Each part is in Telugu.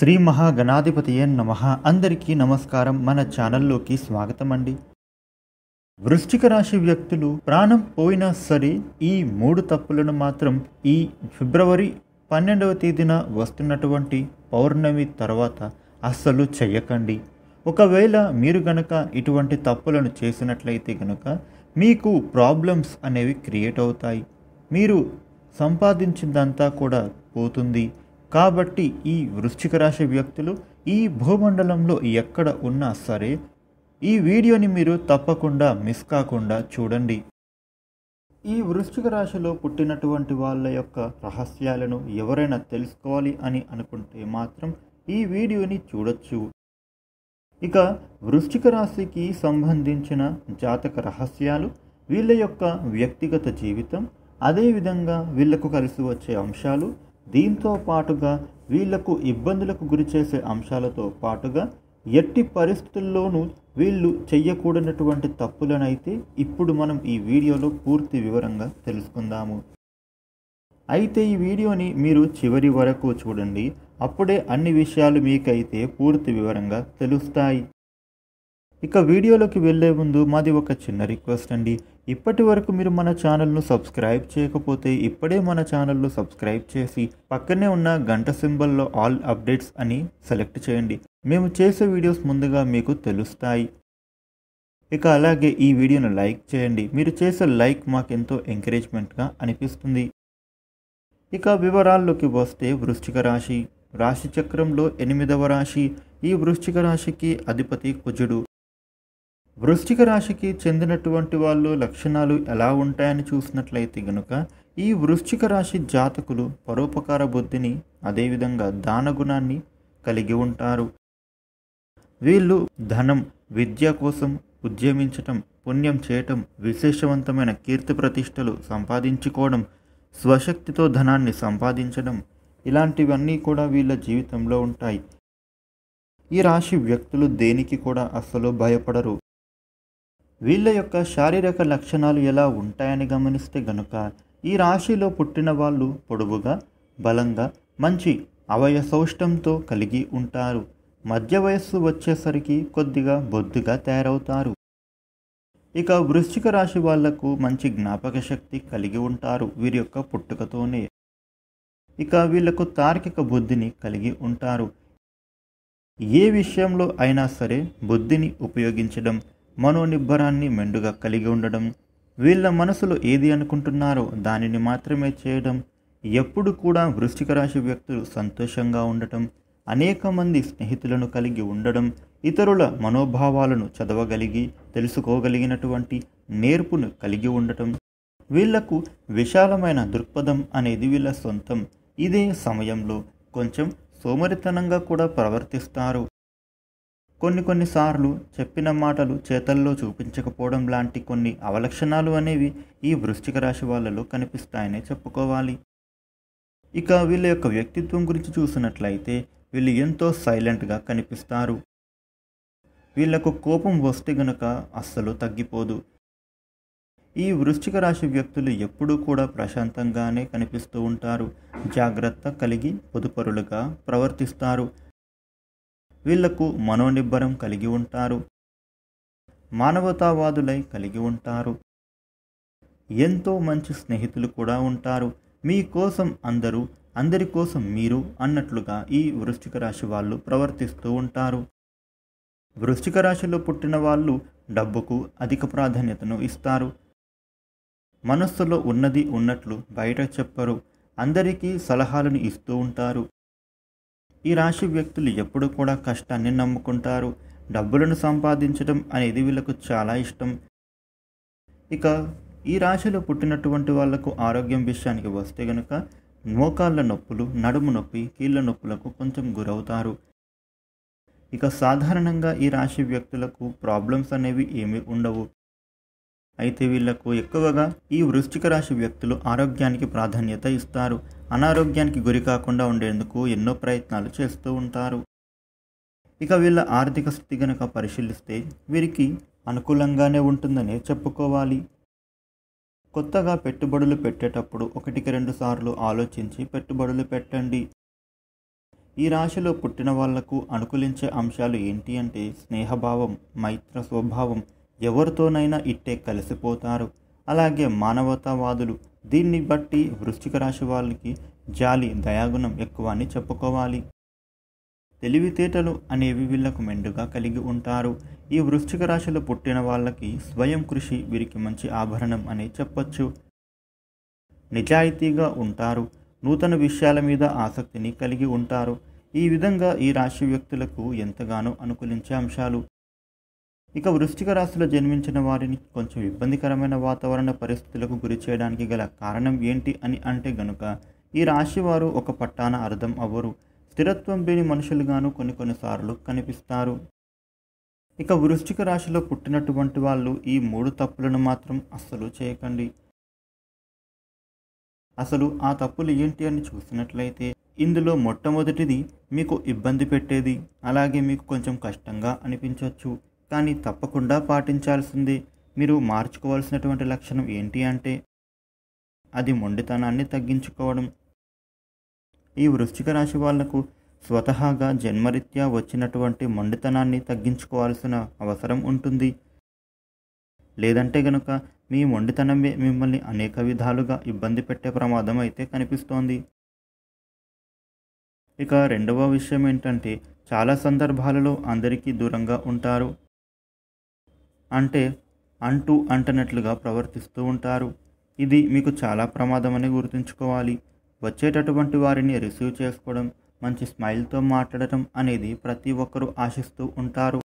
శ్రీ మహాగణాధిపతియే నమః. అందరికీ నమస్కారం. మన ఛానల్లోకి స్వాగతం అండి. వృశ్చిక రాశి వ్యక్తులు ప్రాణం పోయినా సరే ఈ 3 తప్పులను మాత్రం ఈ ఫిబ్రవరి 12వ తేదీన వస్తున్నటువంటి పౌర్ణమి తర్వాత అస్సలు చెయ్యకండి. ఒకవేళ మీరు గనక ఇటువంటి తప్పులను చేసినట్లయితే గనక మీకు ప్రాబ్లమ్స్ అనేవి క్రియేట్ అవుతాయి. మీరు సంపాదించిందంతా కూడా పోతుంది. కాబట్టి ఈ వృశ్చిక రాశి వ్యక్తులు ఈ భూమండలంలో ఎక్కడ ఉన్నా సరే ఈ వీడియోని మీరు తప్పకుండా మిస్ కాకుండా చూడండి. ఈ వృశ్చిక రాశిలో పుట్టినటువంటి వాళ్ళ యొక్క రహస్యాలను ఎవరైనా తెలుసుకోవాలి అని అనుకుంటే మాత్రం ఈ వీడియోని చూడొచ్చు. ఇక వృశ్చిక రాశికి సంబంధించిన జాతక రహస్యాలు, వీళ్ళ యొక్క వ్యక్తిగత జీవితం, అదేవిధంగా వీళ్లకు కలిసి వచ్చే అంశాలు, దీంతో పాటుగా వీళ్లకు ఇబ్బందులకు గురి చేసే అంశాలతో పాటుగా ఎట్టి పరిస్థితుల్లోనూ వీళ్ళు చెయ్యకూడనటువంటి తప్పులనైతే ఇప్పుడు మనం ఈ వీడియోలో పూర్తి వివరంగా తెలుసుకుందాము. అయితే ఈ వీడియోని మీరు చివరి వరకు చూడండి. అప్పుడే అన్ని విషయాలు మీకైతే పూర్తి వివరంగా తెలుస్తాయి. ఇక వీడియోలోకి వెళ్ళే ముందు మాది ఒక చిన్న రిక్వెస్ట్ అండి. ఇప్పటి వరకు మీరు మన ఛానల్ను సబ్స్క్రైబ్ చేయకపోతే ఇప్పుడే మన ఛానల్ను సబ్స్క్రైబ్ చేసి పక్కనే ఉన్న గంట సింబల్లో ఆల్ అప్డేట్స్ అని సెలెక్ట్ చేయండి. మేము చేసే వీడియోస్ ముందుగా మీకు తెలుస్తాయి. ఇక అలాగే ఈ వీడియోను లైక్ చేయండి. మీరు చేసే లైక్ మాకెంతో ఎంకరేజ్మెంట్గా అనిపిస్తుంది. ఇక వివరాల్లోకి వస్తే వృశ్చిక రాశి రాశి చక్రంలో 8వ రాశి. ఈ వృశ్చిక రాశికి అధిపతి కుజుడు. వృశ్చిక రాశికి చెందినటువంటి వాళ్ళు లక్షణాలు ఎలా ఉంటాయని చూసినట్లయితే గనుక ఈ వృశ్చిక రాశి జాతకులు పరోపకార బుద్ధిని, అదేవిధంగా దానగుణాన్ని కలిగి ఉంటారు. వీళ్ళు ధనం, విద్య కోసం ఉద్యమించటం, పుణ్యం చేయటం, విశేషవంతమైన కీర్తి ప్రతిష్టలు సంపాదించుకోవడం, స్వశక్తితో ధనాన్ని సంపాదించడం, ఇలాంటివన్నీ కూడా వీళ్ళ జీవితంలో ఉంటాయి. ఈ రాశి వ్యక్తులు దేనికి కూడా అస్సలు భయపడరు. వీళ్ళ యొక్క శారీరక లక్షణాలు ఎలా ఉంటాయని గమనిస్తే గనుక ఈ రాశిలో పుట్టిన వాళ్ళు పొడవుగా, బలంగా, మంచి అవయసౌష్టంతో కలిగి ఉంటారు. మధ్య వయస్సు వచ్చేసరికి కొద్దిగా బొద్దుగా తయారవుతారు. ఇక వృశ్చిక రాశి వాళ్లకు మంచి జ్ఞాపక శక్తి కలిగి ఉంటారు వీరి యొక్క పుట్టుకతోనే. ఇక వీళ్లకు తార్కిక బుద్ధిని కలిగి ఉంటారు. ఏ విషయంలో అయినా సరే బుద్ధిని ఉపయోగించడం, మనోనిబ్బరాన్ని మెండుగా కలిగి ఉండడం, వీళ్ళ మనసులో ఏది అనుకుంటున్నారో దానిని మాత్రమే చేయడం, ఎప్పుడు కూడా వృశ్చిక రాశి వ్యక్తులు సంతోషంగా ఉండటం, అనేక మంది స్నేహితులను కలిగి ఉండడం, ఇతరుల మనోభావాలను చదవగలిగి తెలుసుకోగలిగినటువంటి నేర్పును కలిగి ఉండటం, వీళ్లకు విశాలమైన దృక్పథం అనేది వీళ్ళ సొంతం. ఇదే సమయంలో కొంచెం సోమరితనంగా కూడా ప్రవర్తిస్తారు. కొన్నిసార్లు చెప్పిన మాటలు చేతల్లో చూపించకపోవడం లాంటి కొన్ని అవలక్షణాలు అనేవి ఈ వృశ్చిక రాశి వాళ్ళలో కనిపిస్తాయనే చెప్పుకోవాలి. ఇక వీళ్ళ యొక్క వ్యక్తిత్వం గురించి చూసినట్లయితే వీళ్ళు ఎంతో సైలెంట్గా కనిపిస్తారు. వీళ్లకు కోపం వస్తే గనుక అస్సలు తగ్గిపోదు. ఈ వృశ్చిక రాశి వ్యక్తులు ఎప్పుడూ కూడా ప్రశాంతంగానే కనిపిస్తూ ఉంటారు. జాగ్రత్త కలిగి పొదుపరులుగా ప్రవర్తిస్తారు. వీళ్లకు మనోనిబ్బరం కలిగి ఉంటారు. మానవతావాదులై కలిగి ఉంటారు. ఎంతో మంచి స్నేహితులు కూడా ఉంటారు. మీకోసం అందరూ, అందరి కోసం మీరు అన్నట్లుగా ఈ వృశ్చిక రాశి వాళ్ళు ప్రవర్తిస్తూ ఉంటారు. వృశ్చిక రాశిలో పుట్టిన వాళ్ళు డబ్బుకు అధిక ప్రాధాన్యతను ఇస్తారు. మనస్సులో ఉన్నది ఉన్నట్లు బయట చెప్పరు. అందరికీ సలహాలను ఇస్తూ ఉంటారు. ఈ రాశి వ్యక్తులు ఎప్పుడు కూడా కష్టాన్ని నమ్ముకుంటారు. డబ్బులను సంపాదించడం అనేది వీళ్ళకు చాలా ఇష్టం. ఇక ఈ రాశిలో పుట్టినటువంటి వాళ్లకు ఆరోగ్యం విషయానికి వస్తే గనుక మోకాళ్ళ నొప్పులు, నడుము నొప్పి, కీళ్ళ నొప్పులకు కొంచెం గురవుతారు. ఇక సాధారణంగా ఈ రాశి వ్యక్తులకు ప్రాబ్లమ్స్ అనేవి ఏమీ ఉండవు. అయితే వీళ్లకు ఎక్కువగా ఈ వృశ్చిక రాశి వ్యక్తులు ఆరోగ్యానికి ప్రాధాన్యత ఇస్తారు. అనారోగ్యానికి గురి కాకుండా ఉండేందుకు ఎన్నో ప్రయత్నాలు చేస్తూ ఉంటారు. ఇక వీళ్ళ ఆర్థిక స్థితి గనక పరిశీలిస్తే వీరికి అనుకూలంగానే ఉంటుందనే చెప్పుకోవాలి. కొత్తగా పెట్టుబడులు పెట్టేటప్పుడు 1-2 సార్లు ఆలోచించి పెట్టుబడులు పెట్టండి. ఈ రాశిలో పుట్టిన వాళ్లకు అనుకూలించే అంశాలు ఏంటి అంటే స్నేహభావం, మైత్ర స్వభావం, ఎవరితోనైనా ఇట్టే కలిసిపోతారు. అలాగే మానవతావాదులు. దీన్ని బట్టి వృశ్చిక రాశి వాళ్ళకి జాలి, దయాగుణం ఎక్కువ అని చెప్పుకోవాలి. తెలివితేటలు అనేవి వీళ్లకు మెండుగా కలిగి ఉంటారు. ఈ వృశ్చిక రాశిలో పుట్టిన వాళ్ళకి స్వయం కృషి వీరికి మంచి ఆభరణం అని చెప్పొచ్చు. నిజాయితీగా ఉంటారు. నూతన విషయాల మీద ఆసక్తిని కలిగి ఉంటారు. ఈ విధంగా ఈ రాశి వ్యక్తులకు ఎంతగానో అనుకూలించే అంశాలు. ఇక వృశ్చిక రాశిలో జన్మించిన వారిని కొంచెం ఇబ్బందికరమైన వాతావరణ పరిస్థితులకు గురి చేయడానికి గల కారణం ఏంటి అని అంటే గనుక ఈ రాశి వారు ఒక పట్టాన అర్థం అవ్వరు. స్థిరత్వం లేని మనుషులుగాను కొన్నిసార్లు కనిపిస్తారు. ఇక వృశ్చిక రాశిలో పుట్టినటువంటి వాళ్ళు ఈ 3 తప్పులను మాత్రం అస్సలు చేయకండి. అసలు ఆ తప్పులు ఏంటి అని చూసినట్లయితే ఇందులో మొట్టమొదటిది మీకు ఇబ్బంది పెట్టేది, అలాగే మీకు కొంచెం కష్టంగా అనిపించవచ్చు, కానీ తప్పకుండా పాటించాల్సిందే. మీరు మార్చుకోవాల్సినటువంటి లక్షణం ఏంటి అంటే అది మొండితనాన్ని తగ్గించుకోవడం. ఈ వృశ్చిక రాశి వాళ్లకు స్వతహాగా జన్మరీత్యా వచ్చినటువంటి మొండితనాన్ని తగ్గించుకోవాల్సిన అవసరం ఉంటుంది. లేదంటే గనుక మీ మొండితనమే మిమ్మల్ని అనేక విధాలుగా ఇబ్బంది పెట్టే ప్రమాదం అయితే కనిపిస్తోంది. ఇక రెండవ విషయం ఏంటంటే చాలా సందర్భాలలో అందరికీ దూరంగా ఉంటారు. అంటే అంటనట్లుగా ప్రవర్తిస్తూ ఉంటారు. ఇది మీకు చాలా ప్రమాదం అని గుర్తుంచుకోవాలి. వచ్చేటటువంటి వారిని రిసీవ్ చేసుకోవడం, మంచి స్మైల్తో మాట్లాడటం అనేది ప్రతి ఒక్కరూ ఆశిస్తూ ఉంటారు.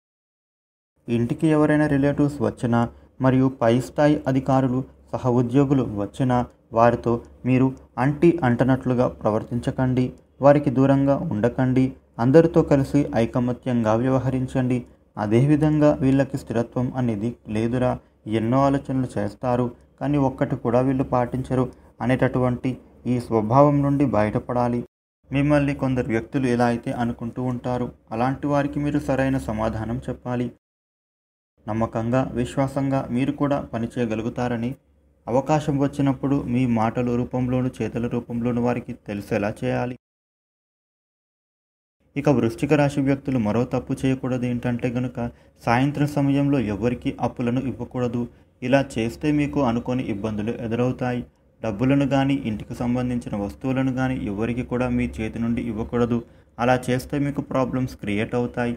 ఇంటికి ఎవరైనా రిలేటివ్స్ వచ్చినా మరియు పై స్థాయి అధికారులు, సహ ఉద్యోగులు వచ్చినా వారితో మీరు అంటనట్లుగా ప్రవర్తించకండి. వారికి దూరంగా ఉండకండి. అందరితో కలిసి ఐకమత్యంగా వ్యవహరించండి. అదేవిధంగా వీళ్ళకి స్థిరత్వం అనేది లేదురా, ఎన్నో ఆలోచనలు చేస్తారు కానీ ఒక్కటి కూడా వీళ్ళు పాటించరు అనేటటువంటి ఈ స్వభావం నుండి బయటపడాలి. మిమ్మల్ని కొందరు వ్యక్తులు ఎలా అయితే అనుకుంటూ ఉంటారు, అలాంటి వారికి మీరు సరైన సమాధానం చెప్పాలి. నమ్మకంగా, విశ్వాసంగా మీరు కూడా పనిచేయగలుగుతారని, అవకాశం వచ్చినప్పుడు మీ మాటల రూపంలోను, చేతల రూపంలోను వారికి తెలిసేలా చేయాలి. ఇక వృశ్చిక రాశి వ్యక్తులు మరో తప్పు చేయకూడదు ఏంటంటే గనుక సాయంత్రం సమయంలో ఎవరికి అప్పులను ఇవ్వకూడదు. ఇలా చేస్తే మీకు అనుకోని ఇబ్బందులు ఎదురవుతాయి. డబ్బులను కానీ, ఇంటికి సంబంధించిన వస్తువులను కానీ ఎవరికి కూడా మీ చేతి నుండి ఇవ్వకూడదు. అలా చేస్తే మీకు ప్రాబ్లమ్స్ క్రియేట్ అవుతాయి.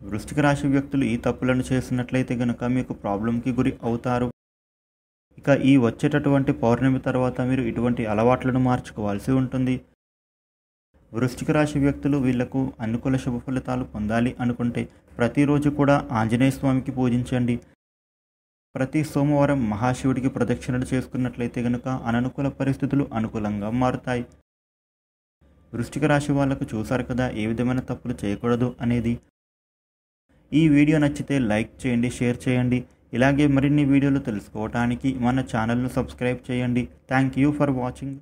వృశ్చిక రాశి వ్యక్తులు ఈ తప్పులను చేసినట్లయితే గనుక మీకు ప్రాబ్లంకి గురి అవుతారు. ఇక ఈ వచ్చేటటువంటి పౌర్ణమి తర్వాత మీరు ఇటువంటి అలవాట్లను మార్చుకోవాల్సి ఉంటుంది. వృశ్చిక రాశి వ్యక్తులు వీళ్లకు అనుకూల శుభ ఫలితాలు పొందాలి అనుకుంటే ప్రతిరోజు కూడా ఆంజనేయ స్వామికి పూజించండి. ప్రతి సోమవారం మహాశివుడికి ప్రదక్షిణలు చేసుకున్నట్లయితే గనుక అననుకూల పరిస్థితులు అనుకూలంగా మారుతాయి. వృశ్చిక రాశి వాళ్లకు చూశారు కదా ఏ విధమైన తప్పులు చేయకూడదు అనేది. ఈ వీడియో నచ్చితే లైక్ చేయండి, షేర్ చేయండి. ఇలాగే మరిన్ని వీడియోలు తెలుసుకోవడానికి మన ఛానల్ను సబ్స్క్రైబ్ చేయండి. Thank you for watching.